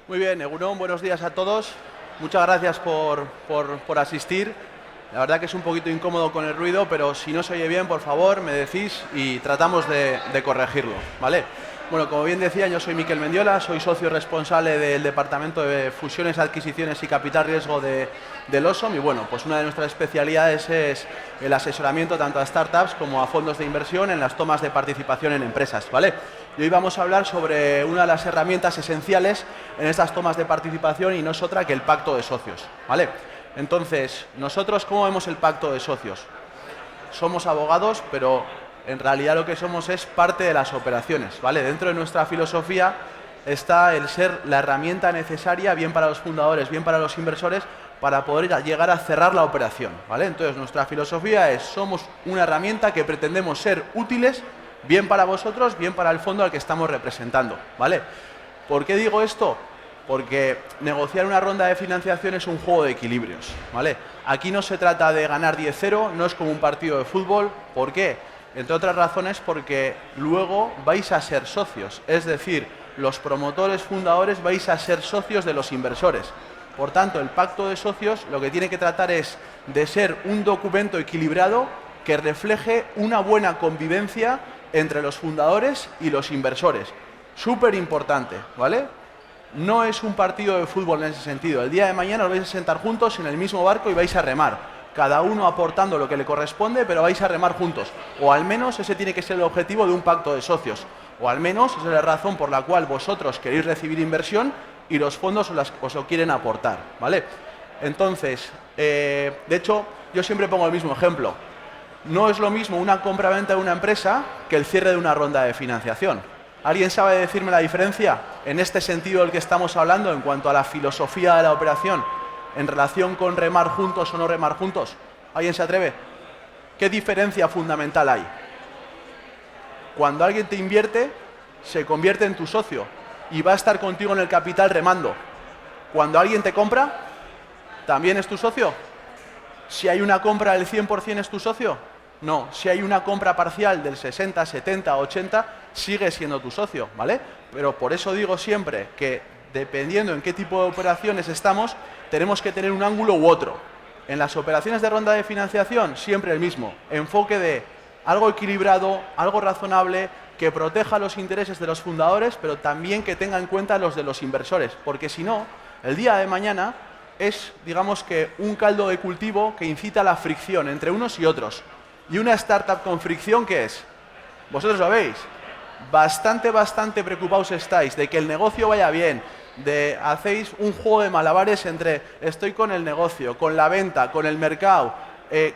Muy bien, Egunon, buenos días a todos. Muchas gracias por asistir. La verdad que es un poquito incómodo con el ruido, pero si no se oye bien, por favor, me decís y tratamos de corregirlo, ¿vale? Bueno, como bien decía, yo soy Miquel Mendiola, soy socio responsable del Departamento de Fusiones, Adquisiciones y Capital Riesgo del OSOM y bueno, pues una de nuestras especialidades es el asesoramiento tanto a startups como a fondos de inversión en las tomas de participación en empresas, ¿vale? Y hoy vamos a hablar sobre una de las herramientas esenciales en estas tomas de participación y no es otra que el pacto de socios, ¿vale? Entonces, nosotros, ¿cómo vemos el pacto de socios? Somos abogados, pero en realidad lo que somos es parte de las operaciones, ¿vale? Dentro de nuestra filosofía está el ser la herramienta necesaria, bien para los fundadores, bien para los inversores, para poder llegar a cerrar la operación, ¿vale? Entonces, nuestra filosofía es, somos una herramienta que pretendemos ser útiles, bien para vosotros, bien para el fondo al que estamos representando, ¿vale? ¿Por qué digo esto? Porque negociar una ronda de financiación es un juego de equilibrios, ¿vale? Aquí no se trata de ganar 10-0, no es como un partido de fútbol. ¿Por qué? Entre otras razones porque luego vais a ser socios, es decir, los promotores fundadores vais a ser socios de los inversores. Por tanto, el pacto de socios lo que tiene que tratar es de ser un documento equilibrado que refleje una buena convivencia entre los fundadores y los inversores. Súper importante, ¿vale? No es un partido de fútbol en ese sentido. El día de mañana os vais a sentar juntos en el mismo barco y vais a remar. Cada uno aportando lo que le corresponde, pero vais a remar juntos. O al menos ese tiene que ser el objetivo de un pacto de socios. O al menos esa es la razón por la cual vosotros queréis recibir inversión y los fondos os lo quieren aportar, ¿vale? Entonces, de hecho, yo siempre pongo el mismo ejemplo. No es lo mismo una compra-venta de una empresa que el cierre de una ronda de financiación. ¿Alguien sabe decirme la diferencia en este sentido del que estamos hablando en cuanto a la filosofía de la operación en relación con remar juntos o no remar juntos? ¿Alguien se atreve? ¿Qué diferencia fundamental hay? Cuando alguien te invierte, se convierte en tu socio y va a estar contigo en el capital remando. Cuando alguien te compra, ¿también es tu socio? Si hay una compra del 100%, ¿es tu socio? No, si hay una compra parcial del 60, 70, 80, sigue siendo tu socio, ¿vale? Pero por eso digo siempre que dependiendo en qué tipo de operaciones estamos, tenemos que tener un ángulo u otro. En las operaciones de ronda de financiación, siempre el mismo, enfoque de algo equilibrado, algo razonable, que proteja los intereses de los fundadores, pero también que tenga en cuenta los de los inversores, porque si no, el día de mañana es, digamos que, un caldo de cultivo que incita a la fricción entre unos y otros. ¿Y una startup con fricción qué es? Vosotros lo veis. Bastante preocupados estáis de que el negocio vaya bien, hacéis un juego de malabares entre estoy con el negocio, con la venta, con el mercado,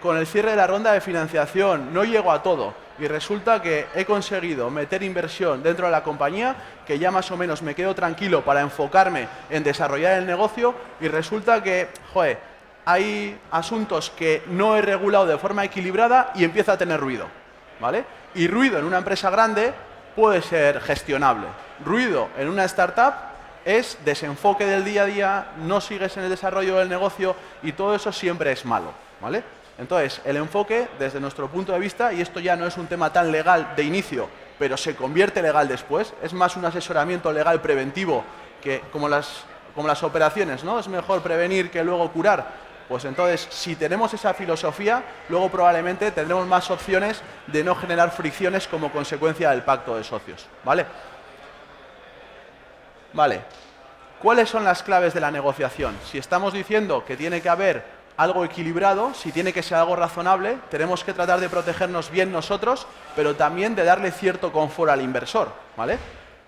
con el cierre de la ronda de financiación, no llego a todo. Y resulta que he conseguido meter inversión dentro de la compañía, que ya más o menos me quedo tranquilo para enfocarme en desarrollar el negocio, y resulta que, joder, hay asuntos que no he regulado de forma equilibrada y empieza a tener ruido, ¿vale? Y ruido en una empresa grande puede ser gestionable. Ruido en una startup es desenfoque del día a día, no sigues en el desarrollo del negocio y todo eso siempre es malo, ¿vale? Entonces, el enfoque, desde nuestro punto de vista, y esto ya no es un tema tan legal de inicio, pero se convierte legal después, es más un asesoramiento legal preventivo que como las operaciones, ¿no? Es mejor prevenir que luego curar. Pues entonces, si tenemos esa filosofía, luego probablemente tendremos más opciones de no generar fricciones como consecuencia del pacto de socios, ¿vale? Vale. ¿Cuáles son las claves de la negociación? Si estamos diciendo que tiene que haber algo equilibrado, si tiene que ser algo razonable, tenemos que tratar de protegernos bien nosotros, pero también de darle cierto confort al inversor, ¿vale?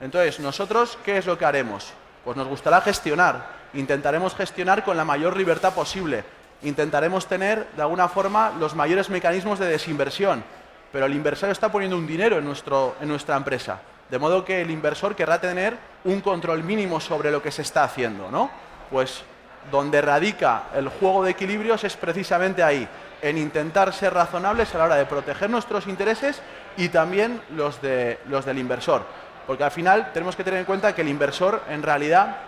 Entonces, nosotros, ¿qué es lo que haremos? Pues nos gustará gestionar. Intentaremos gestionar con la mayor libertad posible. Intentaremos tener, de alguna forma, los mayores mecanismos de desinversión. Pero el inversor está poniendo un dinero en nuestra empresa. De modo que el inversor querrá tener un control mínimo sobre lo que se está haciendo, ¿no? Pues donde radica el juego de equilibrios es precisamente ahí, en intentar ser razonables a la hora de proteger nuestros intereses y también los del inversor. Porque al final tenemos que tener en cuenta que el inversor, en realidad,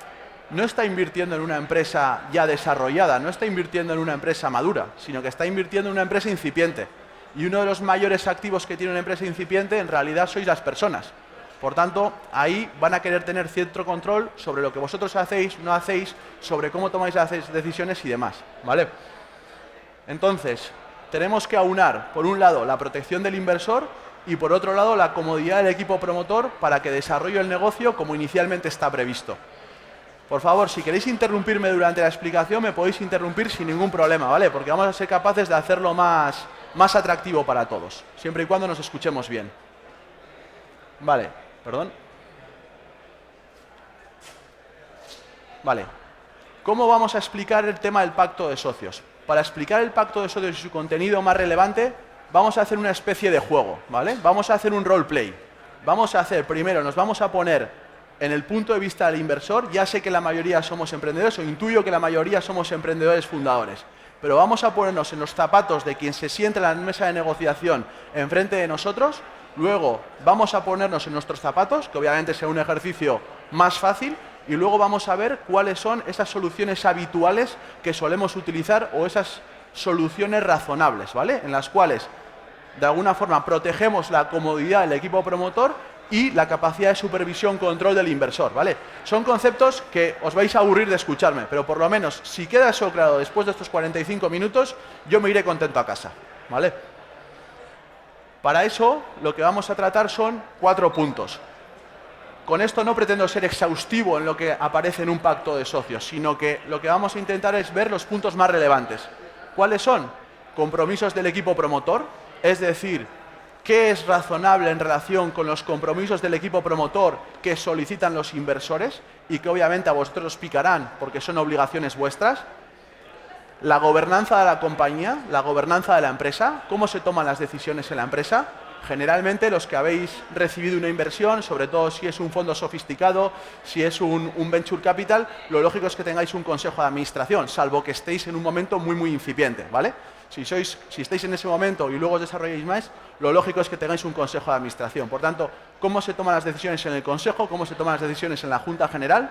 no está invirtiendo en una empresa ya desarrollada, no está invirtiendo en una empresa madura, sino que está invirtiendo en una empresa incipiente. Y uno de los mayores activos que tiene una empresa incipiente, en realidad, sois las personas. Por tanto, ahí van a querer tener cierto control sobre lo que vosotros hacéis, no hacéis, sobre cómo tomáis las decisiones y demás, ¿vale? Entonces, tenemos que aunar, por un lado, la protección del inversor y, por otro lado, la comodidad del equipo promotor para que desarrolle el negocio como inicialmente está previsto. Por favor, si queréis interrumpirme durante la explicación, me podéis interrumpir sin ningún problema, ¿vale? Porque vamos a ser capaces de hacerlo más atractivo para todos, siempre y cuando nos escuchemos bien. Vale, perdón. Vale. ¿Cómo vamos a explicar el tema del pacto de socios? Para explicar el pacto de socios y su contenido más relevante, vamos a hacer una especie de juego, ¿vale? Vamos a hacer un roleplay. Vamos a hacer, primero, nos vamos a poner en el punto de vista del inversor. Ya sé que la mayoría somos emprendedores, o intuyo que la mayoría somos emprendedores fundadores, pero vamos a ponernos en los zapatos de quien se siente en la mesa de negociación enfrente de nosotros. Luego vamos a ponernos en nuestros zapatos, que obviamente será un ejercicio más fácil, y luego vamos a ver cuáles son esas soluciones habituales que solemos utilizar o esas soluciones razonables, ¿vale? En las cuales, de alguna forma, protegemos la comodidad del equipo promotor y la capacidad de supervisión, control del inversor, ¿vale? Son conceptos que os vais a aburrir de escucharme, pero por lo menos, si queda eso claro después de estos 45 minutos, yo me iré contento a casa, ¿vale? Para eso, lo que vamos a tratar son 4 puntos. Con esto no pretendo ser exhaustivo en lo que aparece en un pacto de socios, sino que lo que vamos a intentar es ver los puntos más relevantes. ¿Cuáles son? Compromisos del equipo promotor, es decir, qué es razonable en relación con los compromisos del equipo promotor que solicitan los inversores y que obviamente a vosotros os picarán porque son obligaciones vuestras. La gobernanza de la compañía, la gobernanza de la empresa, cómo se toman las decisiones en la empresa. Generalmente los que habéis recibido una inversión, sobre todo si es un fondo sofisticado, si es un venture capital, lo lógico es que tengáis un consejo de administración, salvo que estéis en un momento muy incipiente, ¿vale? Si estáis en ese momento y luego os desarrolláis más, lo lógico es que tengáis un consejo de administración. Por tanto, ¿cómo se toman las decisiones en el consejo? ¿Cómo se toman las decisiones en la junta general?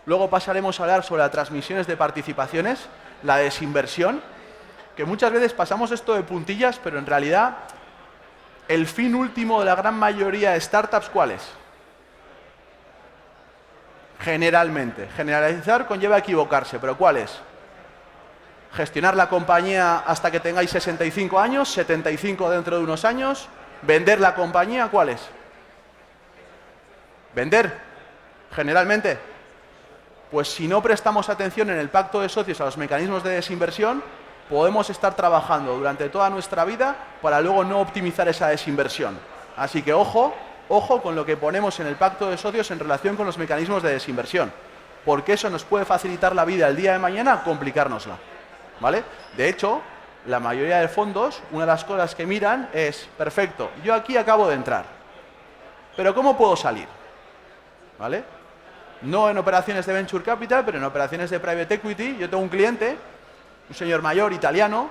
Luego pasaremos a hablar sobre las transmisiones de participaciones, la desinversión, que muchas veces pasamos esto de puntillas, pero en realidad el fin último de la gran mayoría de startups, ¿cuál es? Generalmente. Generalizar conlleva equivocarse, pero ¿cuál es? Gestionar la compañía hasta que tengáis 65 años, 75 dentro de unos años, vender la compañía, ¿cuál es? Vender, generalmente. Pues si no prestamos atención en el pacto de socios a los mecanismos de desinversión, podemos estar trabajando durante toda nuestra vida para luego no optimizar esa desinversión. Así que ojo con lo que ponemos en el pacto de socios en relación con los mecanismos de desinversión, porque eso nos puede facilitar la vida el día de mañana, complicárnosla, ¿vale? De hecho, la mayoría de fondos, una de las cosas que miran es, perfecto, yo aquí acabo de entrar, pero ¿cómo puedo salir? ¿Vale? No en operaciones de venture capital, pero en operaciones de private equity. Yo tengo un cliente, un señor mayor italiano,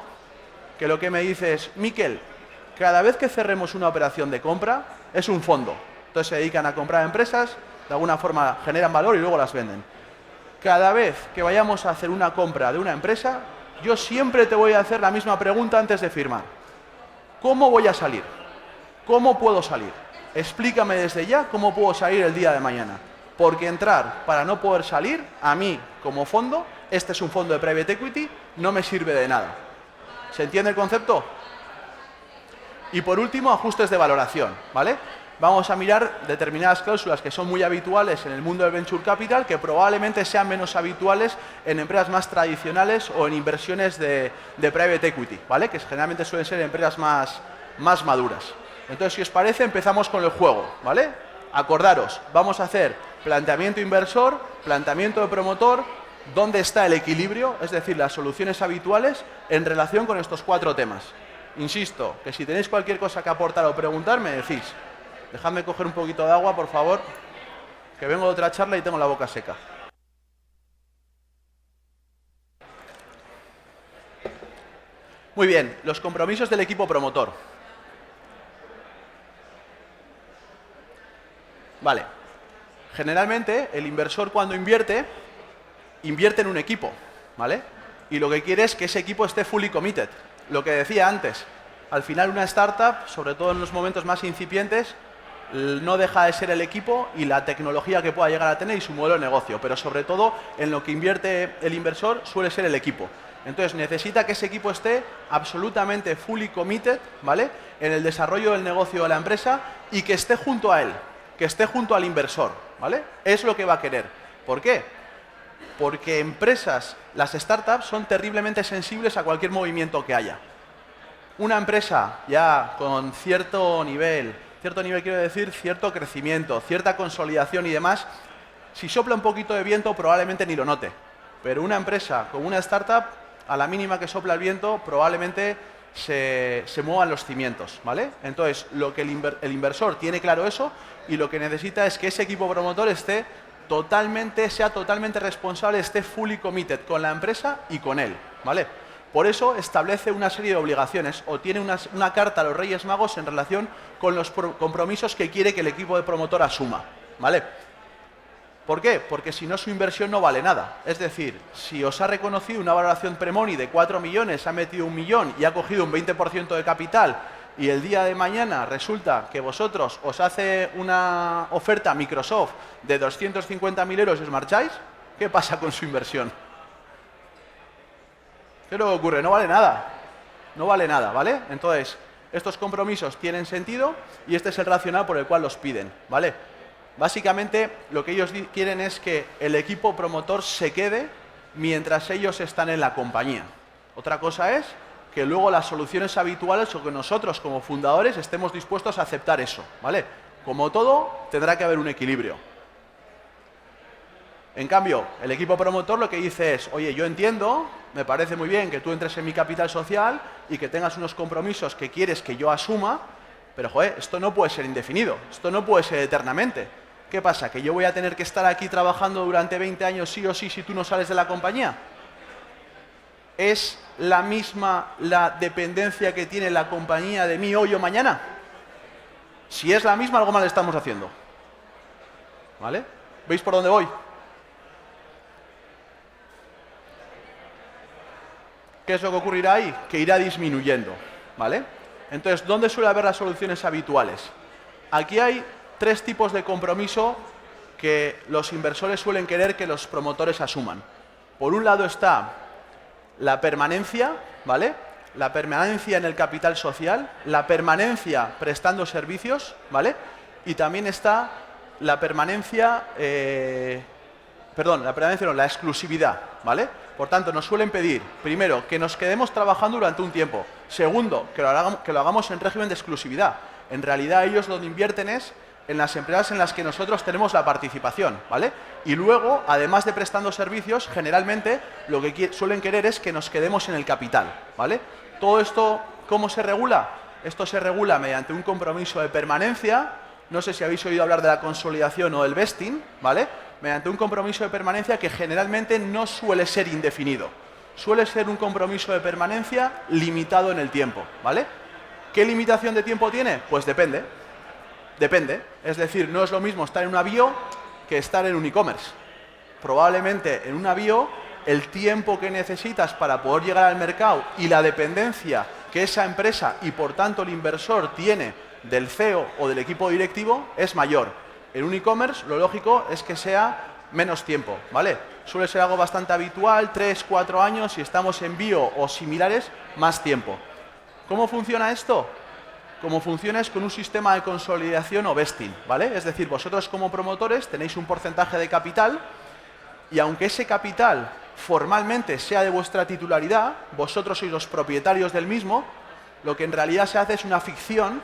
que lo que me dice es, Miquel, cada vez que cerremos una operación de compra, es un fondo. Entonces se dedican a comprar empresas, de alguna forma generan valor y luego las venden. Cada vez que vayamos a hacer una compra de una empresa, yo siempre te voy a hacer la misma pregunta antes de firmar. ¿Cómo voy a salir? ¿Cómo puedo salir? Explícame desde ya cómo puedo salir el día de mañana. Porque entrar para no poder salir, a mí como fondo, este es un fondo de private equity, no me sirve de nada. ¿Se entiende el concepto? Y por último, ajustes de valoración, ¿vale? Vamos a mirar determinadas cláusulas que son muy habituales en el mundo del venture capital, que probablemente sean menos habituales en empresas más tradicionales o en inversiones de private equity, ¿vale? Que generalmente suelen ser empresas más maduras. Entonces, si os parece, empezamos con el juego, ¿vale? Acordaros, vamos a hacer planteamiento inversor, planteamiento de promotor, dónde está el equilibrio, es decir, las soluciones habituales en relación con estos 4 temas. Insisto, que si tenéis cualquier cosa que aportar o preguntar, me decís. Dejadme coger un poquito de agua, por favor, que vengo de otra charla y tengo la boca seca. Muy bien, los compromisos del equipo promotor. Vale. Generalmente, el inversor cuando invierte en un equipo, ¿vale? Y lo que quiere es que ese equipo esté fully committed. Lo que decía antes, al final una startup, sobre todo en los momentos más incipientes, no deja de ser el equipo y la tecnología que pueda llegar a tener y su modelo de negocio, pero sobre todo en lo que invierte el inversor suele ser el equipo. Entonces necesita que ese equipo esté absolutamente fully committed, ¿vale?, en el desarrollo del negocio de la empresa y que esté junto a él, que esté junto al inversor, ¿vale? Es lo que va a querer. ¿Por qué? Porque empresas, las startups, son terriblemente sensibles a cualquier movimiento que haya. Una empresa ya con cierto nivel quiero decir cierto crecimiento, cierta consolidación y demás, si sopla un poquito de viento probablemente ni lo note. Pero una empresa como una startup, a la mínima que sopla el viento, probablemente se muevan los cimientos, ¿vale? Entonces, lo que el inversor tiene claro eso y lo que necesita es que ese equipo promotor sea totalmente responsable, esté fully committed con la empresa y con él, ¿vale? Por eso establece una serie de obligaciones o tiene una carta a los Reyes Magos en relación con los compromisos que quiere que el equipo de promotor asuma, ¿vale? ¿Por qué? Porque si no, su inversión no vale nada. Es decir, si os ha reconocido una valoración pre-money de 4 millones, ha metido 1 millón y ha cogido un 20% de capital y el día de mañana resulta que vosotros os hace una oferta a Microsoft de 250.000 euros y os marcháis, ¿qué pasa con su inversión? ¿Qué es lo que ocurre? No vale nada. No vale nada, ¿vale? Entonces, estos compromisos tienen sentido y este es el racional por el cual los piden, ¿vale? Básicamente, lo que ellos quieren es que el equipo promotor se quede mientras ellos están en la compañía. Otra cosa es que luego las soluciones habituales o que nosotros como fundadores estemos dispuestos a aceptar eso, ¿vale? Como todo, tendrá que haber un equilibrio. En cambio, el equipo promotor lo que dice es, oye, yo entiendo, me parece muy bien que tú entres en mi capital social y que tengas unos compromisos que quieres que yo asuma, pero, joder, esto no puede ser indefinido, esto no puede ser eternamente. ¿Qué pasa? ¿Que yo voy a tener que estar aquí trabajando durante 20 años sí o sí si tú no sales de la compañía? ¿Es la misma la dependencia que tiene la compañía de mí hoy o mañana? Si es la misma, algo mal estamos haciendo. ¿Vale? ¿Veis por dónde voy? ¿Qué es lo que ocurrirá ahí? Que irá disminuyendo, ¿vale? Entonces, ¿dónde suele haber las soluciones habituales? Aquí hay 3 tipos de compromiso que los inversores suelen querer que los promotores asuman. Por un lado está la permanencia, ¿vale? La permanencia en el capital social, la permanencia prestando servicios, ¿vale? Y también está la permanencia, la exclusividad, ¿vale? Por tanto, nos suelen pedir, primero, que nos quedemos trabajando durante un tiempo. Segundo, que lo hagamos en régimen de exclusividad. En realidad, ellos donde invierten es en las empresas en las que nosotros tenemos la participación, ¿vale? Y luego, además de prestando servicios, generalmente lo que suelen querer es que nos quedemos en el capital, ¿vale? Todo esto, ¿cómo se regula? Esto se regula mediante un compromiso de permanencia. No sé si habéis oído hablar de la consolidación o del vesting, ¿vale? Mediante un compromiso de permanencia que generalmente no suele ser indefinido. Suele ser un compromiso de permanencia limitado en el tiempo, ¿vale? ¿Qué limitación de tiempo tiene? Pues depende. Depende. Es decir, no es lo mismo estar en una bio que estar en un e-commerce. Probablemente en una bio el tiempo que necesitas para poder llegar al mercado y la dependencia que esa empresa y por tanto el inversor tiene del CEO o del equipo directivo es mayor. En un e-commerce lo lógico es que sea menos tiempo, ¿vale? Suele ser algo bastante habitual, 3, 4 años, si estamos en bio o similares, más tiempo. ¿Cómo funciona esto? Como funciona es con un sistema de consolidación o vesting, ¿vale? Es decir, vosotros como promotores tenéis un porcentaje de capital y aunque ese capital formalmente sea de vuestra titularidad, vosotros sois los propietarios del mismo, lo que en realidad se hace es una ficción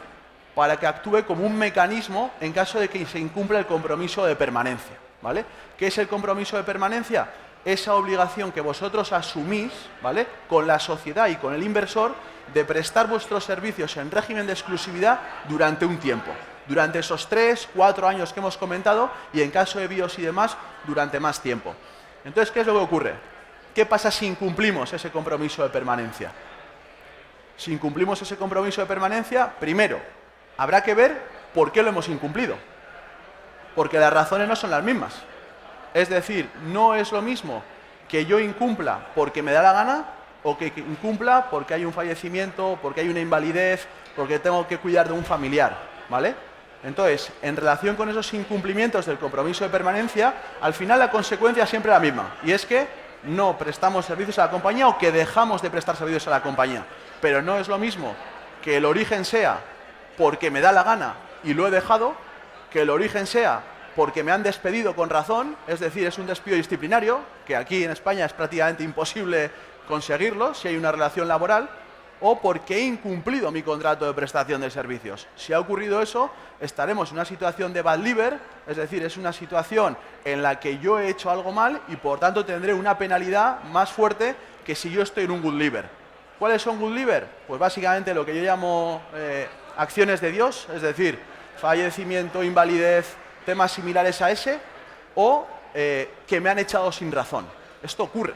para que actúe como un mecanismo en caso de que se incumpla el compromiso de permanencia, ¿vale? ¿Qué es el compromiso de permanencia? Esa obligación que vosotros asumís, ¿vale?, con la sociedad y con el inversor de prestar vuestros servicios en régimen de exclusividad durante un tiempo, durante esos 3, 4 años que hemos comentado y en caso de bios y demás, durante más tiempo. Entonces, ¿qué es lo que ocurre? ¿Qué pasa si incumplimos ese compromiso de permanencia? Si incumplimos ese compromiso de permanencia, primero, habrá que ver por qué lo hemos incumplido, porque las razones no son las mismas. Es decir, no es lo mismo que yo incumpla porque me da la gana o que incumpla porque hay un fallecimiento, porque hay una invalidez, porque tengo que cuidar de un familiar, ¿vale? Entonces, en relación con esos incumplimientos del compromiso de permanencia, al final la consecuencia es siempre la misma, y es que no prestamos servicios a la compañía o que dejamos de prestar servicios a la compañía. Pero no es lo mismo que el origen sea porque me da la gana y lo he dejado, que el origen sea porque me han despedido con razón, es decir, es un despido disciplinario, que aquí en España es prácticamente imposible conseguirlo si hay una relación laboral, o porque he incumplido mi contrato de prestación de servicios. Si ha ocurrido eso, estaremos en una situación de bad liver, es decir, es una situación en la que yo he hecho algo mal y por tanto tendré una penalidad más fuerte que si yo estoy en un good liver. ¿Cuáles son good liver? Pues básicamente lo que yo llamo acciones de Dios, es decir, fallecimiento, invalidez, temas similares a ese, o que me han echado sin razón. Esto ocurre.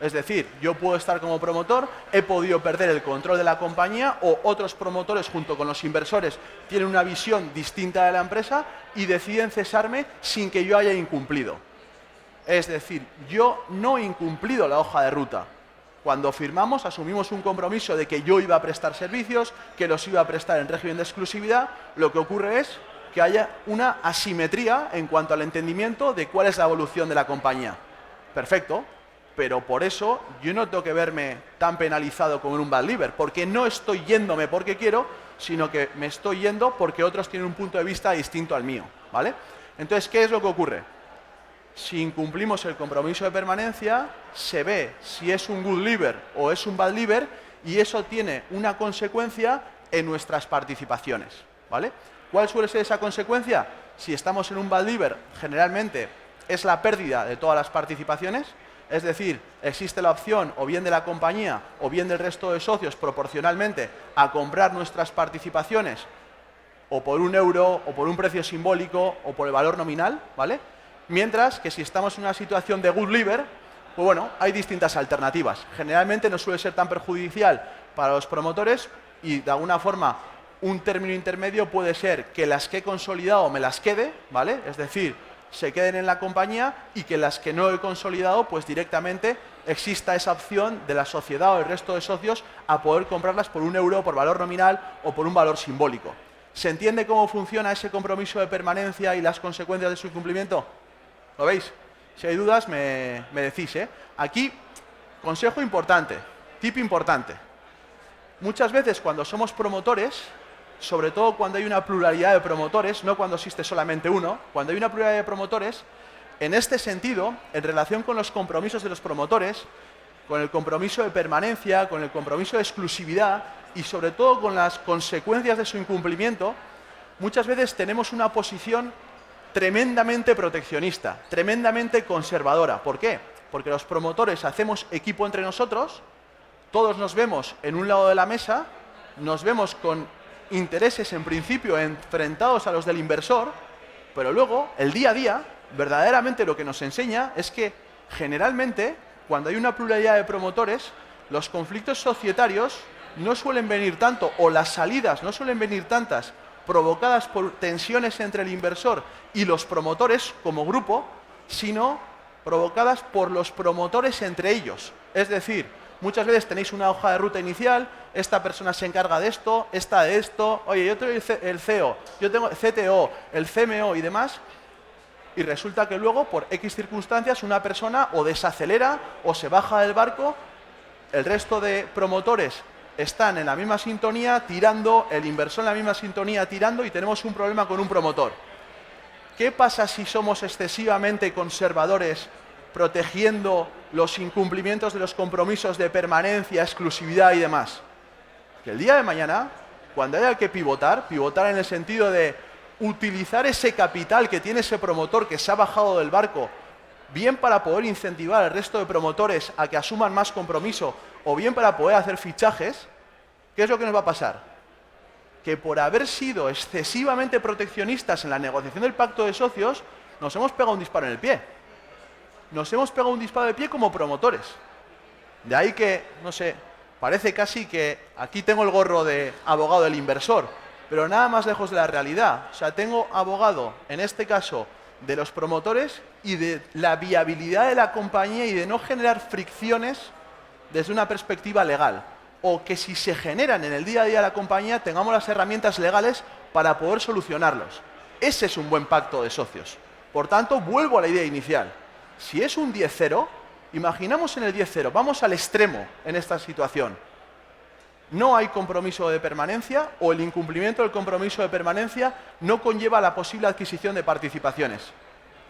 Es decir, yo puedo estar como promotor, he podido perder el control de la compañía o otros promotores junto con los inversores tienen una visión distinta de la empresa y deciden cesarme sin que yo haya incumplido. Es decir, yo no he incumplido la hoja de ruta. Cuando firmamos, asumimos un compromiso de que yo iba a prestar servicios, que los iba a prestar en régimen de exclusividad. Lo que ocurre es que haya una asimetría en cuanto al entendimiento de cuál es la evolución de la compañía. Perfecto. Pero por eso yo no tengo que verme tan penalizado como en un bad liver, porque no estoy yéndome porque quiero, sino que me estoy yendo porque otros tienen un punto de vista distinto al mío, ¿vale? Entonces, ¿qué es lo que ocurre? Si incumplimos el compromiso de permanencia, se ve si es un good liver o es un bad liver y eso tiene una consecuencia en nuestras participaciones, ¿vale? ¿Cuál suele ser esa consecuencia? Si estamos en un bad liver, generalmente es la pérdida de todas las participaciones. Es decir, existe la opción o bien de la compañía o bien del resto de socios proporcionalmente a comprar nuestras participaciones o por €1 o por un precio simbólico o por el valor nominal, ¿vale? Mientras que si estamos en una situación de good liver, pues bueno, hay distintas alternativas. Generalmente no suele ser tan perjudicial para los promotores y de alguna forma un término intermedio puede ser que las que he consolidado me las quede, ¿vale? Es decir, se queden en la compañía y que las que no he consolidado, pues directamente exista esa opción de la sociedad o el resto de socios a poder comprarlas por €1 por valor nominal o por un valor simbólico. ¿Se entiende cómo funciona ese compromiso de permanencia y las consecuencias de su incumplimiento? ¿Lo veis? Si hay dudas me decís, ¿eh? Aquí, consejo importante, tip importante. Muchas veces cuando somos promotores, sobre todo cuando hay una pluralidad de promotores, no cuando existe solamente uno, cuando hay una pluralidad de promotores, en este sentido, en relación con los compromisos de los promotores, con el compromiso de permanencia, con el compromiso de exclusividad y sobre todo con las consecuencias de su incumplimiento, muchas veces tenemos una posición tremendamente proteccionista, tremendamente conservadora. ¿Por qué? Porque los promotores hacemos equipo entre nosotros, todos nos vemos en un lado de la mesa, nos vemos con intereses en principio enfrentados a los del inversor, pero luego el día a día verdaderamente lo que nos enseña es que generalmente cuando hay una pluralidad de promotores los conflictos societarios no suelen venir tanto, o las salidas no suelen venir tantas provocadas por tensiones entre el inversor y los promotores como grupo, sino provocadas por los promotores entre ellos. Es decir, muchas veces tenéis una hoja de ruta inicial, esta persona se encarga de esto, esta de esto, oye, yo tengo el CEO, yo tengo el CTO, el CMO y demás, y resulta que luego, por X circunstancias, una persona o desacelera o se baja del barco, el resto de promotores están en la misma sintonía tirando, el inversor en la misma sintonía tirando y tenemos un problema con un promotor. ¿Qué pasa si somos excesivamente conservadores protegiendo los incumplimientos de los compromisos de permanencia, exclusividad y demás? Que el día de mañana, cuando haya que pivotar en el sentido de utilizar ese capital que tiene ese promotor que se ha bajado del barco, bien para poder incentivar al resto de promotores a que asuman más compromiso o bien para poder hacer fichajes, ¿qué es lo que nos va a pasar? Que por haber sido excesivamente proteccionistas en la negociación del pacto de socios, nos hemos pegado un disparo en el pie. Nos hemos pegado un disparo en el pie como promotores. De ahí que, no sé, parece casi que aquí tengo el gorro de abogado del inversor, pero nada más lejos de la realidad. O sea, tengo abogado, en este caso, de los promotores y de la viabilidad de la compañía y de no generar fricciones desde una perspectiva legal. o que si se generan en el día a día de la compañía tengamos las herramientas legales para poder solucionarlos. Ese es un buen pacto de socios. Por tanto, vuelvo a la idea inicial. Si es un 10-0, imaginamos en el 10-0, vamos al extremo en esta situación. No hay compromiso de permanencia o el incumplimiento del compromiso de permanencia no conlleva la posible adquisición de participaciones.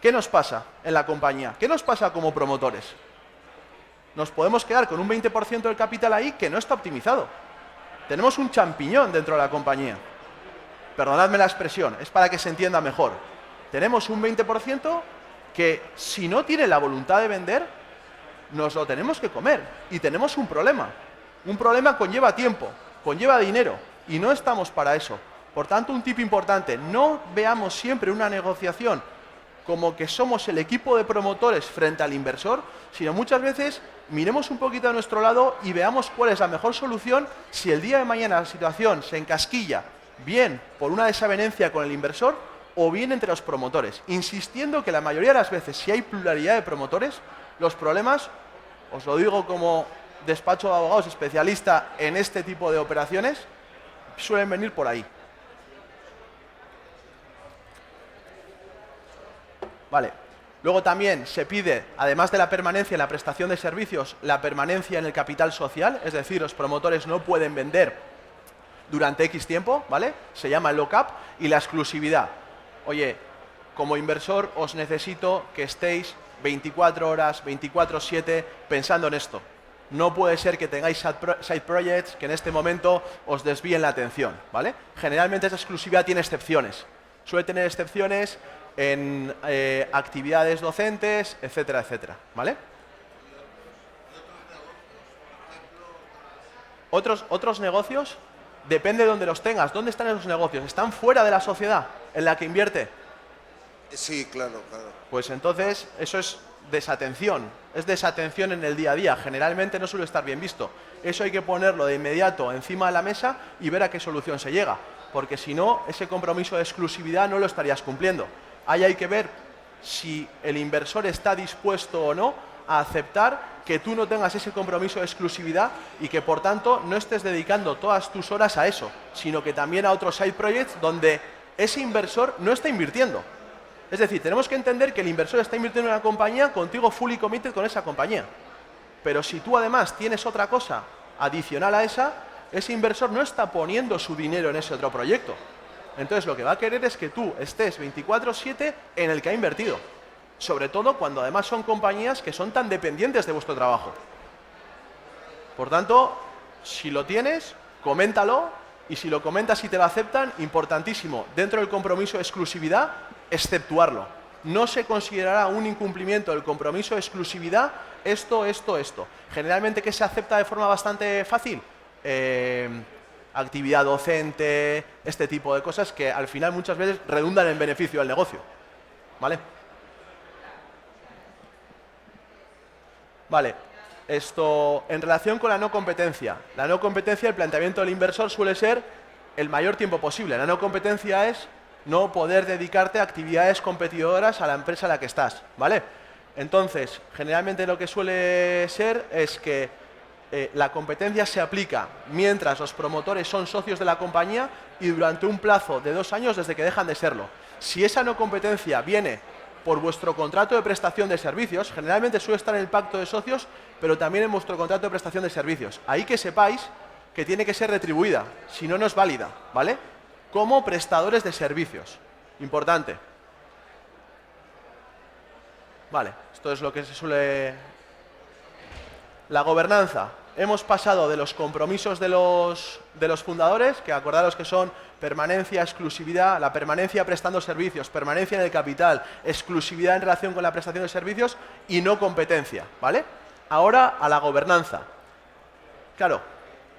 ¿Qué nos pasa en la compañía? ¿Qué nos pasa como promotores? Nos podemos quedar con un 20% del capital ahí que no está optimizado. Tenemos un champiñón dentro de la compañía. Perdonadme la expresión, es para que se entienda mejor. Tenemos un 20% que si no tiene la voluntad de vender, nos lo tenemos que comer y tenemos un problema. Un problema conlleva tiempo, conlleva dinero y no estamos para eso. Por tanto, un tip importante, no veamos siempre una negociación como que somos el equipo de promotores frente al inversor, sino muchas veces miremos un poquito a nuestro lado y veamos cuál es la mejor solución si el día de mañana la situación se encasquilla bien por una desavenencia con el inversor o bien entre los promotores, insistiendo que la mayoría de las veces, si hay pluralidad de promotores, los problemas, os lo digo como despacho de abogados especialista en este tipo de operaciones, suelen venir por ahí. Vale. Luego también se pide, además de la permanencia en la prestación de servicios, la permanencia en el capital social, es decir, los promotores no pueden vender durante X tiempo, ¿vale? Se llama el lock-up, y la exclusividad. Oye, como inversor os necesito que estéis 24 horas, 24/7 pensando en esto. No puede ser que tengáis side projects que en este momento os desvíen la atención, ¿vale? Generalmente esa exclusividad tiene excepciones. Suele tener excepciones en actividades docentes, etcétera, etcétera, ¿vale? Otros negocios, depende de dónde los tengas. ¿Dónde están esos negocios? ¿Están fuera de la sociedad en la que invierte? Sí, claro, claro. Pues entonces eso es desatención. Es desatención en el día a día. Generalmente no suele estar bien visto. Eso hay que ponerlo de inmediato encima de la mesa y ver a qué solución se llega. Porque si no, ese compromiso de exclusividad no lo estarías cumpliendo. Ahí hay que ver si el inversor está dispuesto o no a aceptar que tú no tengas ese compromiso de exclusividad y que por tanto no estés dedicando todas tus horas a eso, sino que también a otros side projects donde ese inversor no está invirtiendo. Es decir, tenemos que entender que el inversor está invirtiendo en una compañía contigo fully committed con esa compañía. Pero si tú además tienes otra cosa adicional a esa, ese inversor no está poniendo su dinero en ese otro proyecto. Entonces lo que va a querer es que tú estés 24/7 en el que ha invertido. Sobre todo cuando además son compañías que son tan dependientes de vuestro trabajo. Por tanto, si lo tienes, coméntalo, y si lo comentas y te lo aceptan, importantísimo, dentro del compromiso de exclusividad, exceptuarlo. No se considerará un incumplimiento del compromiso de exclusividad esto. Generalmente, ¿qué se acepta de forma bastante fácil? Actividad docente, este tipo de cosas que al final muchas veces redundan en beneficio del negocio. ¿Vale? Vale, esto en relación con la no competencia. La no competencia, el planteamiento del inversor suele ser el mayor tiempo posible. La no competencia es no poder dedicarte a actividades competidoras a la empresa en la que estás, ¿vale? Entonces, generalmente lo que suele ser es que la competencia se aplica mientras los promotores son socios de la compañía y durante un plazo de 2 años desde que dejan de serlo. Si esa no competencia viene por vuestro contrato de prestación de servicios, generalmente suele estar en el pacto de socios, pero también en vuestro contrato de prestación de servicios. Ahí que sepáis que tiene que ser retribuida, si no, no es válida, ¿vale? Como prestadores de servicios. Importante. Vale, esto es lo que se suele... La gobernanza. Hemos pasado de los compromisos de los fundadores, que acordaros que son permanencia, exclusividad, la permanencia prestando servicios, permanencia en el capital, exclusividad en relación con la prestación de servicios y no competencia, ¿vale? Ahora a la gobernanza. Claro,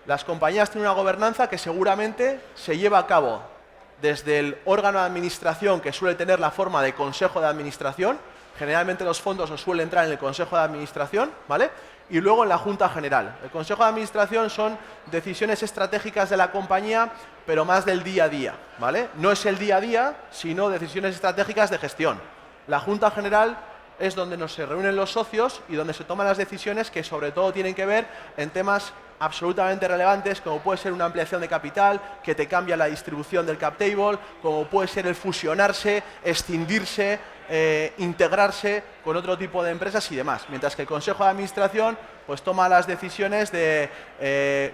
las compañías tienen una gobernanza que seguramente se lleva a cabo desde el órgano de administración, que suele tener la forma de consejo de administración. Generalmente los fondos os suelen entrar en el consejo de administración, ¿vale? Y luego en la Junta General. El Consejo de Administración son decisiones estratégicas de la compañía, pero más del día a día, ¿vale? No es el día a día, sino decisiones estratégicas de gestión. La Junta General es donde se reúnen los socios y donde se toman las decisiones que sobre todo tienen que ver en temas absolutamente relevantes, como puede ser una ampliación de capital, que te cambia la distribución del cap table, como puede ser el fusionarse, escindirse, integrarse con otro tipo de empresas y demás. Mientras que el Consejo de Administración pues toma las decisiones de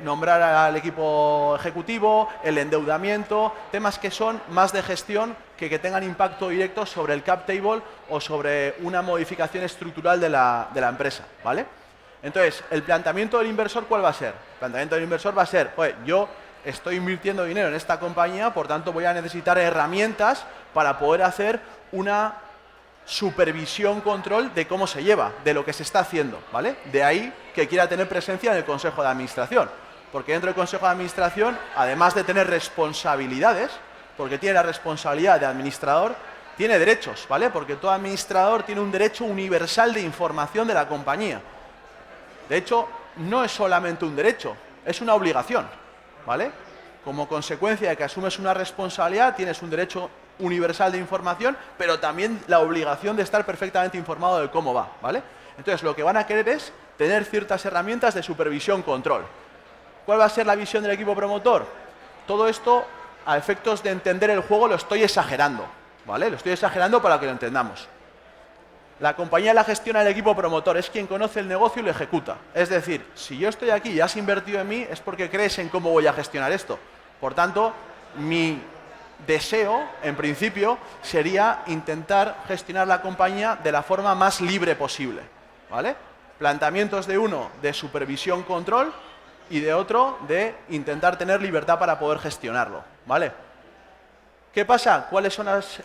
nombrar al equipo ejecutivo, el endeudamiento, temas que son más de gestión que tengan impacto directo sobre el cap table o sobre una modificación estructural de la empresa, ¿vale? Entonces, el planteamiento del inversor, ¿cuál va a ser? El planteamiento del inversor va a ser, oye, yo estoy invirtiendo dinero en esta compañía, por tanto voy a necesitar herramientas para poder hacer una supervisión, control de cómo se lleva, de lo que se está haciendo, ¿vale? De ahí que quiera tener presencia en el Consejo de Administración, porque dentro del Consejo de Administración, además de tener responsabilidades, porque tiene la responsabilidad de administrador, tiene derechos, ¿vale? Porque todo administrador tiene un derecho universal de información de la compañía. De hecho, no es solamente un derecho, es una obligación, ¿vale? Como consecuencia de que asumes una responsabilidad, tienes un derecho universal de información, pero también la obligación de estar perfectamente informado de cómo va, ¿vale? Entonces, lo que van a querer es tener ciertas herramientas de supervisión, control. ¿Cuál va a ser la visión del equipo promotor? Todo esto, a efectos de entender el juego, lo estoy exagerando, ¿vale? Lo estoy exagerando para que lo entendamos. La compañía la gestiona el equipo promotor, es quien conoce el negocio y lo ejecuta. Es decir, si yo estoy aquí y has invertido en mí, es porque crees en cómo voy a gestionar esto. Por tanto, mi deseo, en principio, sería intentar gestionar la compañía de la forma más libre posible, ¿vale? Planteamientos de uno de supervisión, control, y de otro de intentar tener libertad para poder gestionarlo, ¿vale? ¿Qué pasa? ¿Cuáles son las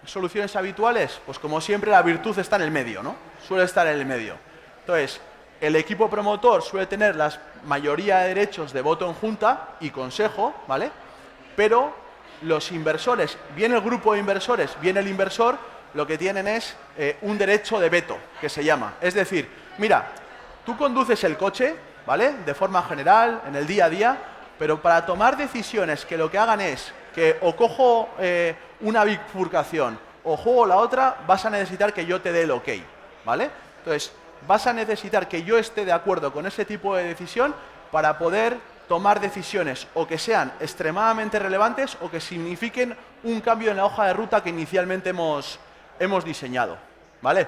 soluciones habituales? Pues como siempre la virtud está en el medio, ¿no? Suele estar en el medio. Entonces, el equipo promotor suele tener la mayoría de derechos de voto en junta y consejo, ¿vale? Pero los inversores, bien el grupo de inversores, bien el inversor, lo que tienen es un derecho de veto, que se llama. Es decir, mira, tú conduces el coche, ¿vale? De forma general, en el día a día, pero para tomar decisiones que lo que hagan es que o cojo una bifurcación o juego la otra, vas a necesitar que yo te dé el ok, ¿vale? Entonces, vas a necesitar que yo esté de acuerdo con ese tipo de decisión para poder tomar decisiones o que sean extremadamente relevantes o que signifiquen un cambio en la hoja de ruta que inicialmente hemos diseñado, ¿vale?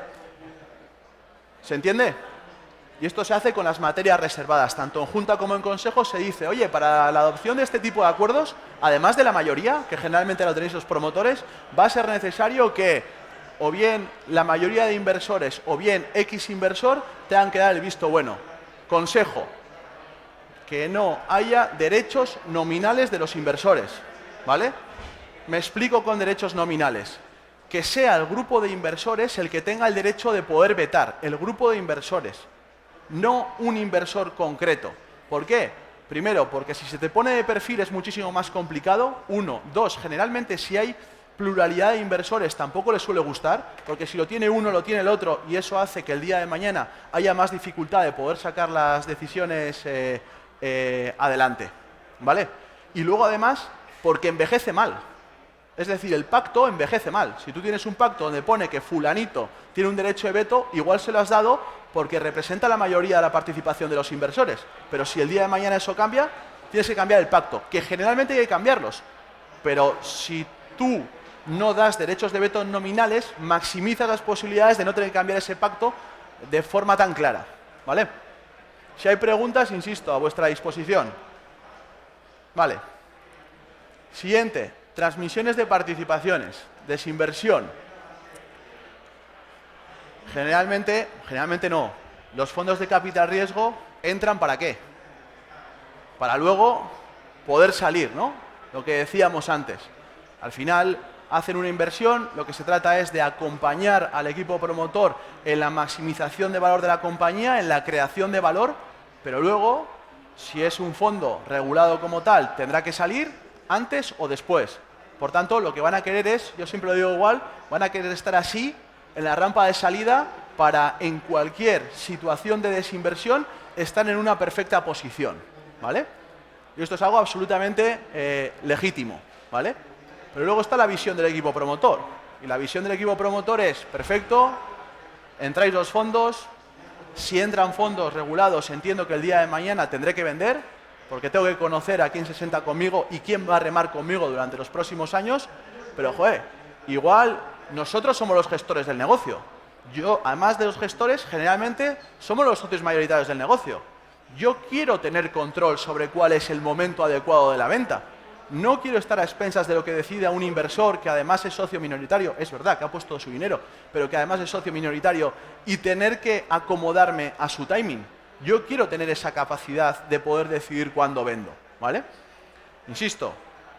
¿Se entiende? Y esto se hace con las materias reservadas, tanto en junta como en consejo se dice, oye, para la adopción de este tipo de acuerdos, además de la mayoría, que generalmente lo tenéis los promotores, va a ser necesario que o bien la mayoría de inversores o bien X inversor tengan que dar el visto bueno. Consejo, que no haya derechos nominales de los inversores, ¿vale? Me explico con derechos nominales. Que sea el grupo de inversores el que tenga el derecho de poder vetar, el grupo de inversores, no un inversor concreto. ¿Por qué? Primero, porque si se te pone de perfil es muchísimo más complicado. Uno. Dos, generalmente si hay pluralidad de inversores tampoco les suele gustar, porque si lo tiene uno, lo tiene el otro, y eso hace que el día de mañana haya más dificultad de poder sacar las decisiones adelante, ¿vale? Y luego además, porque envejece mal. Es decir, el pacto envejece mal. Si tú tienes un pacto donde pone que fulanito tiene un derecho de veto, igual se lo has dado porque representa la mayoría de la participación de los inversores. Pero si el día de mañana eso cambia, tienes que cambiar el pacto, que generalmente hay que cambiarlos. Pero si tú no das derechos de veto nominales, maximizas las posibilidades de no tener que cambiar ese pacto de forma tan clara, ¿vale? Si hay preguntas, insisto, a vuestra disposición. Vale. Siguiente. Transmisiones de participaciones, desinversión. Generalmente no. Los fondos de capital riesgo entran ¿para qué? Para luego poder salir, ¿no? Lo que decíamos antes. Al final hacen una inversión, lo que se trata es de acompañar al equipo promotor en la maximización de valor de la compañía, en la creación de valor, pero luego, si es un fondo regulado como tal, tendrá que salir antes o después. Por tanto, lo que van a querer es, yo siempre lo digo igual, van a querer estar así en la rampa de salida para en cualquier situación de desinversión estar en una perfecta posición, ¿vale? Y esto es algo absolutamente legítimo, ¿vale? Pero luego está la visión del equipo promotor. Y la visión del equipo promotor es, perfecto, entráis los fondos, Si entran fondos regulados, entiendo que el día de mañana tendré que vender, porque tengo que conocer a quién se sienta conmigo y quién va a remar conmigo durante los próximos años, pero joder, igual nosotros somos los gestores del negocio. Yo, además de los gestores, generalmente somos los socios mayoritarios del negocio. Yo quiero tener control sobre cuál es el momento adecuado de la venta. No quiero estar a expensas de lo que decida un inversor que además es socio minoritario, es verdad que ha puesto su dinero, pero que además es socio minoritario y tener que acomodarme a su timing. Yo quiero tener esa capacidad de poder decidir cuándo vendo, ¿vale? Insisto,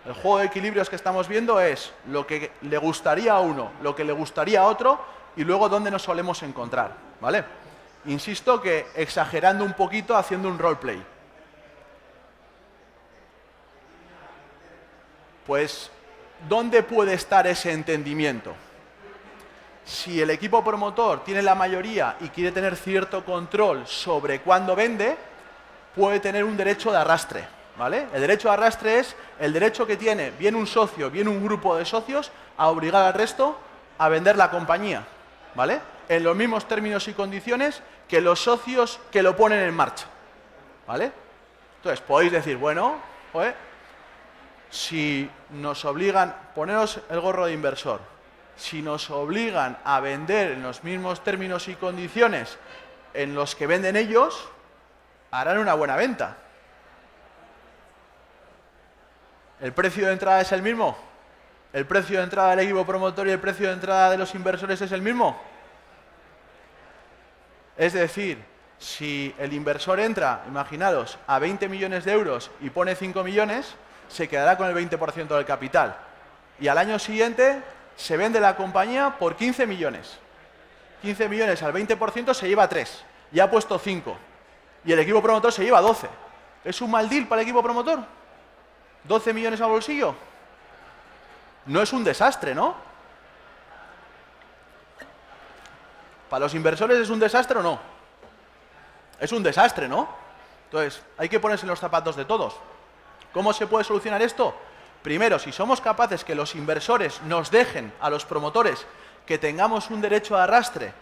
el juego de equilibrios que estamos viendo es lo que le gustaría a uno, lo que le gustaría a otro y luego dónde nos solemos encontrar, ¿vale? Insisto que exagerando un poquito, haciendo un roleplay. Pues, ¿dónde puede estar ese entendimiento? Si el equipo promotor tiene la mayoría y quiere tener cierto control sobre cuándo vende, puede tener un derecho de arrastre, ¿vale? El derecho de arrastre es el derecho que tiene bien un socio, bien un grupo de socios, a obligar al resto a vender la compañía, ¿vale? En los mismos términos y condiciones que los socios que lo ponen en marcha, ¿vale? Entonces, podéis decir, bueno, joder, si nos obligan, poneros el gorro de inversor, si nos obligan a vender en los mismos términos y condiciones en los que venden ellos, harán una buena venta. ¿El precio de entrada es el mismo? ¿El precio de entrada del equipo promotor y el precio de entrada de los inversores es el mismo? Es decir, si el inversor entra, imaginaros, a 20 millones de euros y pone 5 millones, se quedará con el 20% del capital. Y al año siguiente se vende la compañía por 15 millones. 15 millones al 20% se lleva 3. Y ha puesto 5. Y el equipo promotor se lleva 12. ¿Es un mal deal para el equipo promotor? ¿12 millones al bolsillo? No es un desastre, ¿no? ¿Para los inversores es un desastre o no? Es un desastre, ¿no? Entonces, hay que ponerse en los zapatos de todos. ¿Cómo se puede solucionar esto? Primero, si somos capaces que los inversores nos dejen a los promotores que tengamos un derecho de arrastre,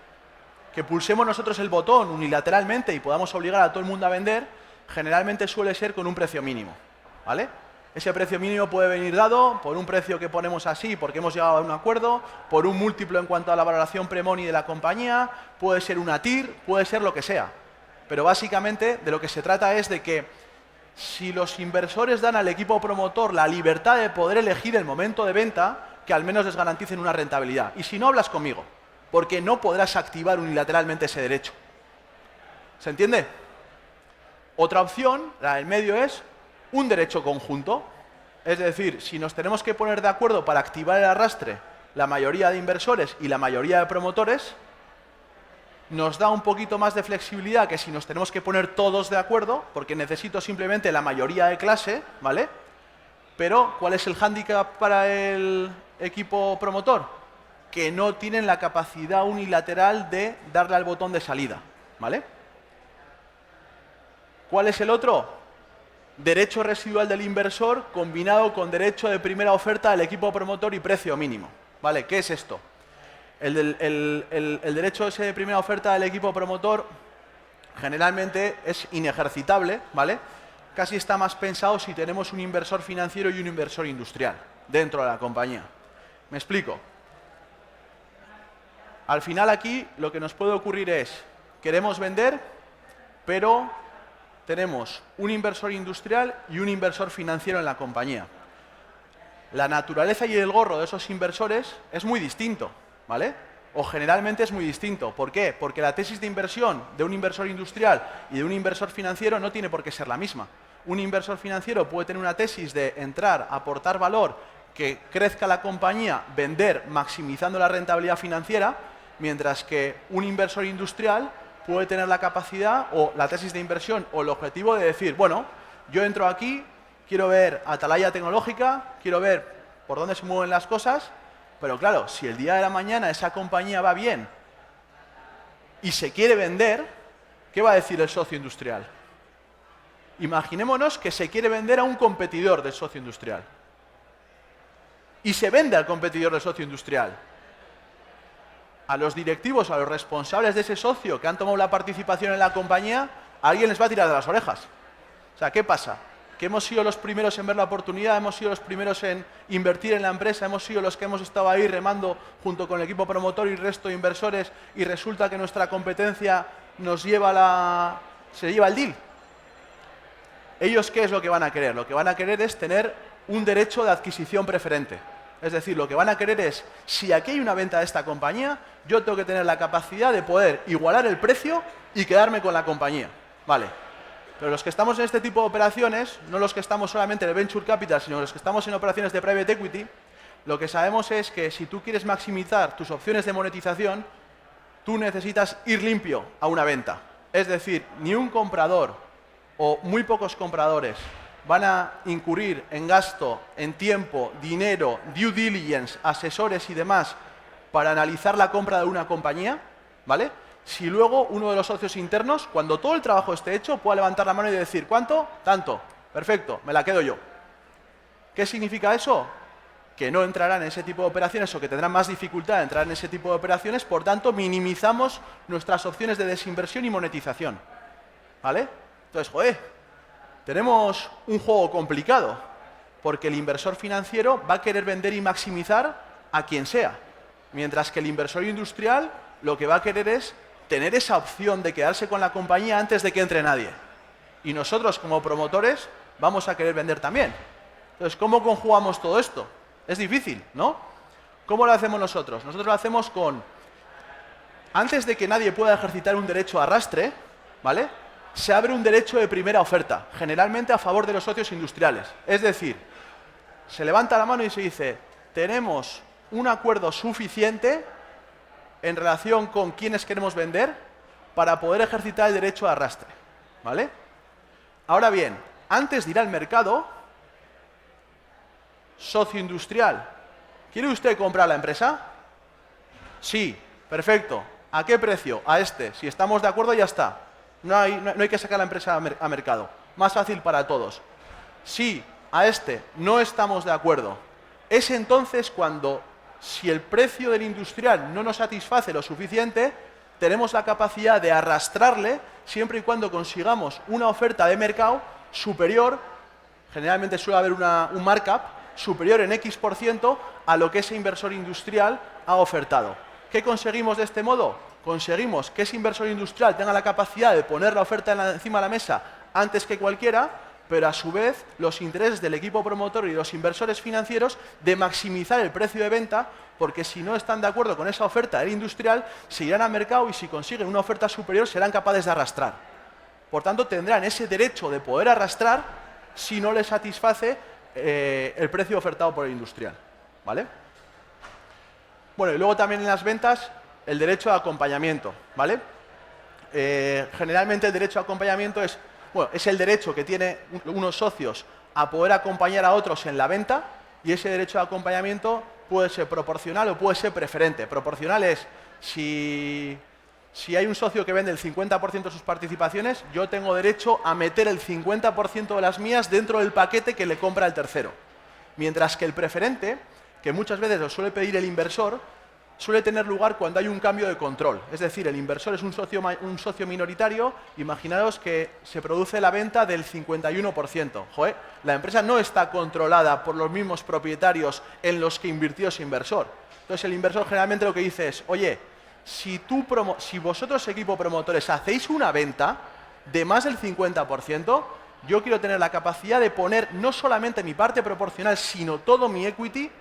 que pulsemos nosotros el botón unilateralmente y podamos obligar a todo el mundo a vender, generalmente suele ser con un precio mínimo, ¿vale? Ese precio mínimo puede venir dado por un precio que ponemos así porque hemos llegado a un acuerdo, por un múltiplo en cuanto a la valoración pre-money de la compañía, puede ser una TIR, puede ser lo que sea. Pero básicamente de lo que se trata es de que si los inversores dan al equipo promotor la libertad de poder elegir el momento de venta, que al menos les garanticen una rentabilidad. Y si no, hablas conmigo, porque no podrás activar unilateralmente ese derecho. ¿Se entiende? Otra opción, la del medio, es un derecho conjunto. Es decir, si nos tenemos que poner de acuerdo para activar el arrastre, la mayoría de inversores y la mayoría de promotores, nos da un poquito más de flexibilidad que si nos tenemos que poner todos de acuerdo, porque necesito simplemente la mayoría de clase, ¿vale? Pero, ¿cuál es el hándicap para el equipo promotor? Que no tienen la capacidad unilateral de darle al botón de salida, ¿vale? ¿Cuál es el otro? Derecho residual del inversor combinado con derecho de primera oferta del equipo promotor y precio mínimo, ¿vale? ¿Qué es esto? El derecho ese de primera oferta del equipo promotor generalmente es inejercitable, ¿vale? Casi está más pensado si tenemos un inversor financiero y un inversor industrial dentro de la compañía. Me explico. Al final aquí lo que nos puede ocurrir es, queremos vender, pero tenemos un inversor industrial y un inversor financiero en la compañía. La naturaleza y el gorro de esos inversores es muy distinto, ¿vale? O generalmente es muy distinto. ¿Por qué? Porque la tesis de inversión de un inversor industrial y de un inversor financiero no tiene por qué ser la misma. Un inversor financiero puede tener una tesis de entrar, aportar valor, que crezca la compañía, vender, maximizando la rentabilidad financiera, mientras que un inversor industrial puede tener la capacidad o la tesis de inversión o el objetivo de decir, bueno, yo entro aquí, quiero ver atalaya tecnológica, quiero ver por dónde se mueven las cosas, pero claro, si el día de la mañana esa compañía va bien y se quiere vender, ¿qué va a decir el socio industrial? Imaginémonos que se quiere vender a un competidor del socio industrial y se vende al competidor del socio industrial. a los directivos, a los responsables de ese socio que han tomado la participación en la compañía, alguien les va a tirar de las orejas. O sea, ¿qué pasa? Que hemos sido los primeros en ver la oportunidad, hemos sido los primeros en invertir en la empresa, hemos sido los que hemos estado ahí remando junto con el equipo promotor y el resto de inversores, y resulta que nuestra competencia nos lleva se lleva el deal. ¿Ellos qué es lo que van a querer? Lo que van a querer es tener un derecho de adquisición preferente. Es decir, lo que van a querer es, si aquí hay una venta de esta compañía, yo tengo que tener la capacidad de poder igualar el precio y quedarme con la compañía. Vale. Pero los que estamos en este tipo de operaciones, no los que estamos solamente en el Venture Capital, sino los que estamos en operaciones de Private Equity, lo que sabemos es que si tú quieres maximizar tus opciones de monetización, tú necesitas ir limpio a una venta. Es decir, ni un comprador o muy pocos compradores van a incurrir en gasto, en tiempo, dinero, due diligence, asesores y demás para analizar la compra de una compañía, ¿vale? Si luego uno de los socios internos, cuando todo el trabajo esté hecho, pueda levantar la mano y decir, ¿cuánto? Tanto. Perfecto, me la quedo yo. ¿Qué significa eso? Que no entrarán en ese tipo de operaciones o que tendrán más dificultad de entrar en ese tipo de operaciones, por tanto, minimizamos nuestras opciones de desinversión y monetización. ¿Vale? Entonces, joder, tenemos un juego complicado, porque el inversor financiero va a querer vender y maximizar a quien sea, mientras que el inversor industrial lo que va a querer es tener esa opción de quedarse con la compañía antes de que entre nadie. Y nosotros, como promotores, vamos a querer vender también. Entonces, ¿cómo conjugamos todo esto? Es difícil, ¿no? ¿Cómo lo hacemos nosotros? Nosotros lo hacemos con... Antes de que nadie pueda ejercitar un derecho a arrastre, ¿vale?, se abre un derecho de primera oferta, generalmente a favor de los socios industriales. Es decir, se levanta la mano y se dice, tenemos un acuerdo suficiente en relación con quienes queremos vender para poder ejercitar el derecho a arrastre, ¿vale? Ahora bien, antes de ir al mercado, socio industrial, ¿quiere usted comprar la empresa? Sí, perfecto. ¿A qué precio? A este. Si estamos de acuerdo, ya está. No hay que sacar la empresa a mercado. Más fácil para todos. Sí, a este. No estamos de acuerdo. Es entonces cuando, si el precio del industrial no nos satisface lo suficiente, tenemos la capacidad de arrastrarle siempre y cuando consigamos una oferta de mercado superior, generalmente suele haber un markup, superior en X% a lo que ese inversor industrial ha ofertado. ¿Qué conseguimos de este modo? Conseguimos que ese inversor industrial tenga la capacidad de poner la oferta encima de la mesa antes que cualquiera, pero a su vez los intereses del equipo promotor y los inversores financieros de maximizar el precio de venta, porque si no están de acuerdo con esa oferta del industrial, se irán al mercado y si consiguen una oferta superior serán capaces de arrastrar. Por tanto, tendrán ese derecho de poder arrastrar si no les satisface el precio ofertado por el industrial, ¿vale? Bueno, y luego también en las ventas, el derecho de acompañamiento, ¿vale? Generalmente el derecho de acompañamiento es el derecho que tiene unos socios a poder acompañar a otros en la venta, y ese derecho de acompañamiento puede ser proporcional o puede ser preferente. Proporcional es, si hay un socio que vende el 50% de sus participaciones, yo tengo derecho a meter el 50% de las mías dentro del paquete que le compra el tercero. Mientras que el preferente, que muchas veces lo suele pedir el inversor, suele tener lugar cuando hay un cambio de control. Es decir, el inversor es un socio minoritario. Imaginaos que se produce la venta del 51%. Joder, la empresa no está controlada por los mismos propietarios en los que invirtió ese inversor. Entonces el inversor generalmente lo que dice es, oye, si vosotros, equipo promotores, hacéis una venta de más del 50%, yo quiero tener la capacidad de poner no solamente mi parte proporcional, sino todo mi equity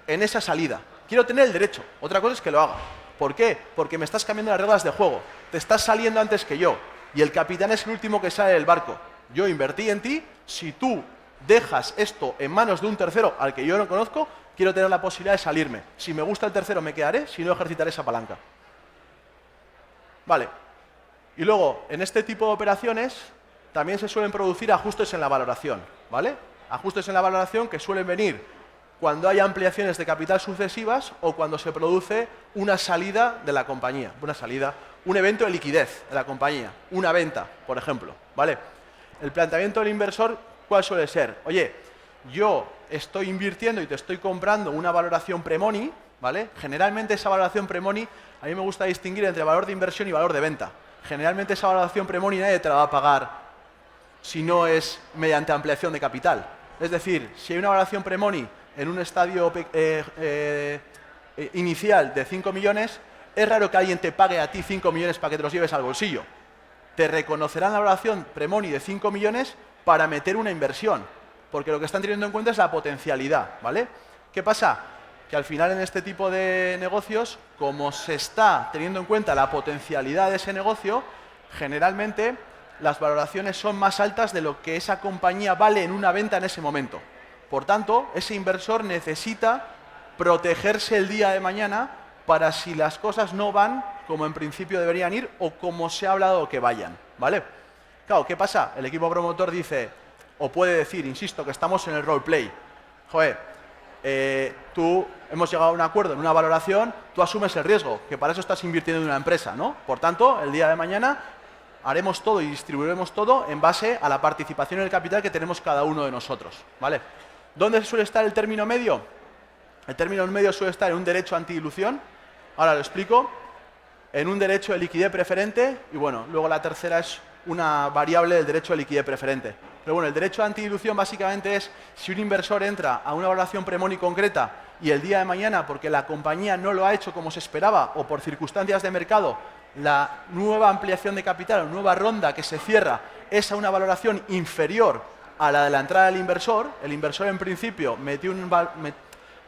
en esa salida. Quiero tener el derecho. Otra cosa es que lo haga. ¿Por qué? Porque me estás cambiando las reglas de juego. Te estás saliendo antes que yo. Y el capitán es el último que sale del barco. Yo invertí en ti. Si tú dejas esto en manos de un tercero al que yo no conozco, quiero tener la posibilidad de salirme. Si me gusta el tercero me quedaré, si no ejercitaré esa palanca. Vale. Y luego, en este tipo de operaciones, también se suelen producir ajustes en la valoración. ¿Vale? Ajustes en la valoración que suelen venir cuando hay ampliaciones de capital sucesivas o cuando se produce una salida de la compañía, un evento de liquidez de la compañía, una venta, por ejemplo, ¿vale? El planteamiento del inversor, ¿cuál suele ser? Oye, yo estoy invirtiendo y te estoy comprando una valoración pre-money, ¿vale? Generalmente esa valoración pre-money, a mí me gusta distinguir entre valor de inversión y valor de venta. Generalmente esa valoración pre-money nadie te la va a pagar si no es mediante ampliación de capital. Es decir, si hay una valoración pre-money en un estadio inicial de 5 millones, es raro que alguien te pague a ti 5 millones para que te los lleves al bolsillo. Te reconocerán la valoración pre-money de 5 millones para meter una inversión, porque lo que están teniendo en cuenta es la potencialidad, ¿vale? ¿Qué pasa? Que al final en este tipo de negocios, como se está teniendo en cuenta la potencialidad de ese negocio, generalmente las valoraciones son más altas de lo que esa compañía vale en una venta en ese momento. Por tanto, ese inversor necesita protegerse el día de mañana para si las cosas no van como en principio deberían ir o como se ha hablado que vayan, ¿vale? Claro, ¿qué pasa? El equipo promotor dice, o puede decir, insisto, que estamos en el roleplay. Joder, tú hemos llegado a un acuerdo en una valoración, tú asumes el riesgo, que para eso estás invirtiendo en una empresa, ¿no? Por tanto, el día de mañana haremos todo y distribuiremos todo en base a la participación en el capital que tenemos cada uno de nosotros, ¿vale? ¿Dónde suele estar el término medio? El término medio suele estar en un derecho antidilución, ahora lo explico, en un derecho de liquidez preferente y bueno, luego la tercera es una variable del derecho de liquidez preferente. Pero bueno, el derecho de antidilución básicamente es si un inversor entra a una valoración pre-money concreta y el día de mañana, porque la compañía no lo ha hecho como se esperaba o por circunstancias de mercado, la nueva ampliación de capital o nueva ronda que se cierra es a una valoración inferior a la de la entrada del inversor, el inversor en principio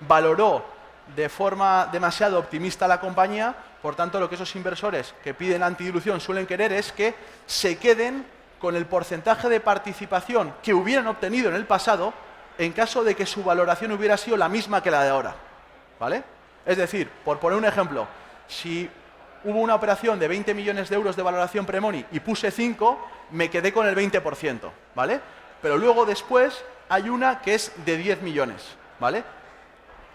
valoró de forma demasiado optimista la compañía, por tanto lo que esos inversores que piden antidilución suelen querer es que se queden con el porcentaje de participación que hubieran obtenido en el pasado en caso de que su valoración hubiera sido la misma que la de ahora, ¿vale? Es decir, por poner un ejemplo, si hubo una operación de 20 millones de euros de valoración pre-money y puse 5, me quedé con el 20%, ¿vale? Pero luego después hay una que es de 10 millones, ¿vale?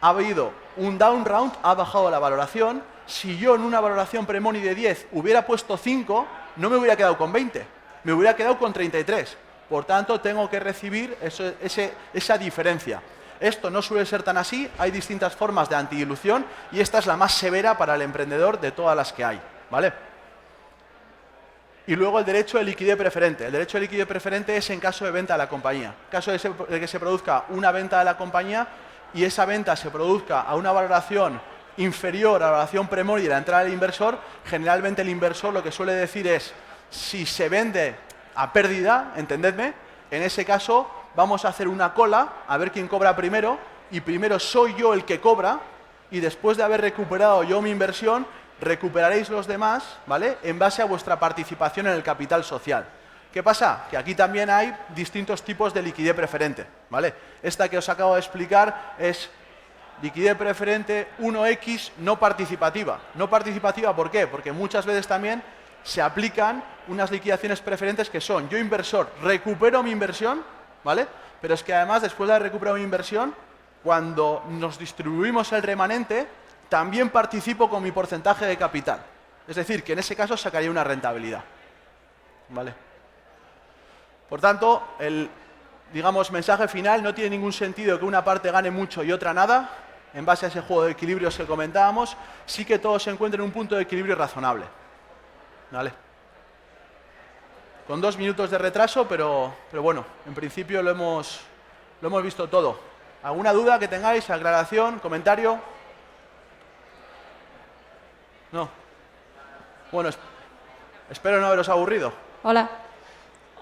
Ha habido un down round, ha bajado la valoración. Si yo en una valoración pre-money de 10 hubiera puesto 5, no me hubiera quedado con 20, me hubiera quedado con 33. Por tanto, tengo que recibir esa diferencia. Esto no suele ser tan así, hay distintas formas de antidilución y esta es la más severa para el emprendedor de todas las que hay, ¿vale? Y luego el derecho de liquidez preferente. El derecho de liquidez preferente es en caso de venta de la compañía. En caso de que se produzca una venta de la compañía y esa venta se produzca a una valoración inferior a la valoración pre-money de la entrada del inversor, generalmente el inversor lo que suele decir es, si se vende a pérdida, entendedme, en ese caso vamos a hacer una cola a ver quién cobra primero y primero soy yo el que cobra y después de haber recuperado yo mi inversión, recuperaréis los demás, ¿vale? En base a vuestra participación en el capital social. ¿Qué pasa? Que aquí también hay distintos tipos de liquidez preferente, ¿vale? Esta que os acabo de explicar es liquidez preferente 1X no participativa. No participativa, ¿por qué? Porque muchas veces también se aplican unas liquidaciones preferentes que son, yo inversor recupero mi inversión, ¿vale? Pero es que además después de haber recuperado mi inversión, cuando nos distribuimos el remanente, también participo con mi porcentaje de capital. Es decir, que en ese caso sacaría una rentabilidad, ¿vale? Por tanto, el, digamos, mensaje final, no tiene ningún sentido que una parte gane mucho y otra nada, en base a ese juego de equilibrios que comentábamos, sí que todos se encuentren en un punto de equilibrio razonable, ¿vale? Con 2 minutos de retraso, pero bueno, en principio lo hemos visto todo. ¿Alguna duda que tengáis? ¿Aclaración? ¿Comentario? No. Bueno, espero no haberos aburrido. Hola.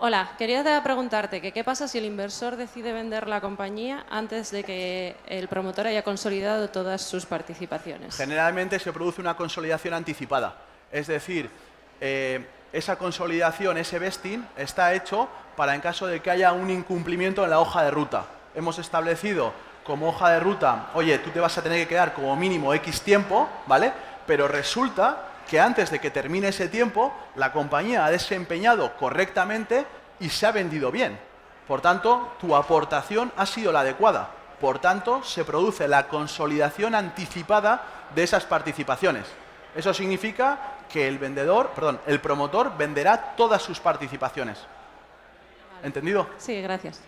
Hola, quería preguntarte que qué pasa si el inversor decide vender la compañía antes de que el promotor haya consolidado todas sus participaciones. Generalmente se produce una consolidación anticipada. Es decir, esa consolidación, ese vesting, está hecho para en caso de que haya un incumplimiento en la hoja de ruta. Hemos establecido como hoja de ruta, oye, tú te vas a tener que quedar como mínimo X tiempo, ¿vale? Pero resulta que antes de que termine ese tiempo, la compañía ha desempeñado correctamente y se ha vendido bien. Por tanto, tu aportación ha sido la adecuada. Por tanto, se produce la consolidación anticipada de esas participaciones. Eso significa que el promotor venderá todas sus participaciones. Vale. ¿Entendido? Sí, gracias.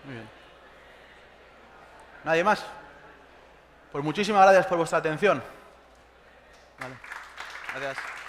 Muy bien. ¿Nadie más? Pues muchísimas gracias por vuestra atención. Vale. Gracias.